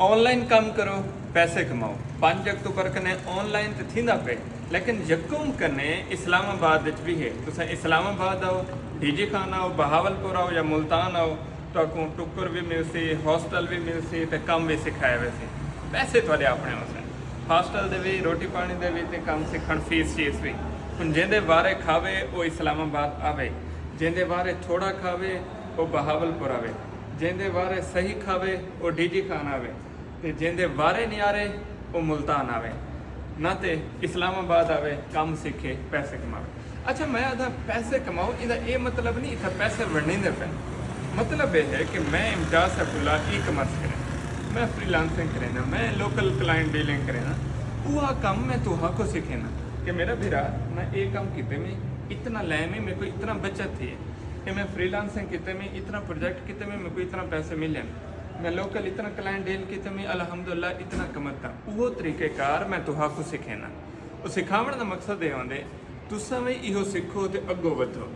Online कम करो पैसे कमाओ 5 अक्टूबर कने ऑनलाइन तो थींदा पे लेकिन यकूम कने इस्लामाबाद विच भी है तुस इस्लामाबाद आओ डीजी खान आओ बहावलपुर आओ या मुल्तान आओ तो टुक्कर भी मिलसी हॉस्टल भी मिलसी ते कम भी सिखाए वैसे पैसे थोड़े अपने होसन हॉस्टल दे भी रोटी पानी दे भी ते कम सीखण फीस चीज भी हुण जिंदे बारे खावे वो इस्लामाबाद आवे जिंदे बारे थोड़ा खावे वो बहावलपुर आवे जिंदे बारे सही खावे वो डीजी खान आवे ते जिंदे बारे नहीं आ रहे वो मुल्तान आवे ना ते इस्लामाबाद आवे काम सीखे पैसे कमावे। अच्छा मैं आधा पैसे कमाओ इहदा ये मतलब नहीं इतना पैसे वंडींदे पे मतलब यह है कि मैं इम्तियाज सैफुल्ला ई कमर्स करें मैं फ्रीलांसिंग करें ना मैं लोकल क्लाइंट डीलिंग करें ना वह काम मैं तुहा को सीखे ना कि मेरा भीरा मैं ये काम किते में इतना लय में मेरे को इतना बचत थी कि मैं फ्रीलांसिंग किते में इतना प्रोजेक्ट किते में मेरे को इतना पैसे मिले मैं लोकल इतना क्लाइंट डील किते में अल्हम्दुलिल्लाह इतना कमता वो तरीक़ेकार मैं तुहा को सीखे ना वो सिखावण का मकसद ये होंदे तुसा भी इहो सीखो तो अगो वधो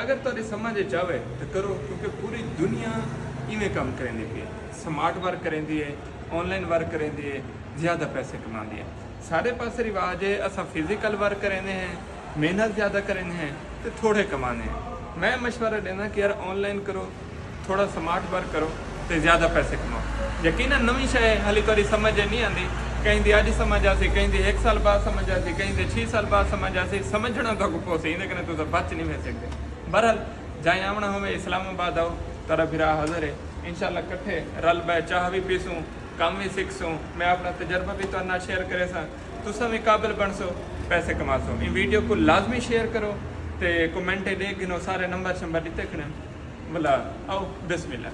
अगर तुहाडी समझ चाहे तो करो क्योंकि पूरी दुनिया इवें काम करेंदी पई स्मार्ट वर्क करेंदी है ऑनलाइन वर्क करेंदी है ज़्यादा पैसे कमाती है सारे पास रिवाज है असा फिजिकल वर्क करेंगे हैं मेहनत ज़्यादा करेंगे हैं तो थोड़े कमाने हैं मैं मशवरा देना कि यार ऑनलाइन करो थोड़ा स्मार्ट वर्क करो तो ज़्यादा पैसे कमाओ यकीनन नवी शय हाली थोड़ी समझ नहीं आती कहीं दी अज समझ आसी कहीं दी 1 साल बाद समझ आसी कहीं दी 6 साल बाद समझ आसी समझना तो पोसे इन कने तुम बच नहीं मिल सकते बहरहाल जाए आवना होवे इस्लामाबाद आओ तारा भिरा हाजिर है इंशाल्लाह कट्ठे रल बै चाह भी पीसूँ काम भी सीखसूँ मैं अपना तजर्बा भी तुहाडे नाल शेयर करे सा तुसां भी काबिल बन सो पैसे कमा सो इन वीडियो को लाजमी शेयर करो तो कमेंट दे गिनो सारे नंबर शंबर दिते खड़े भला आओ बिस्मिल्लाह।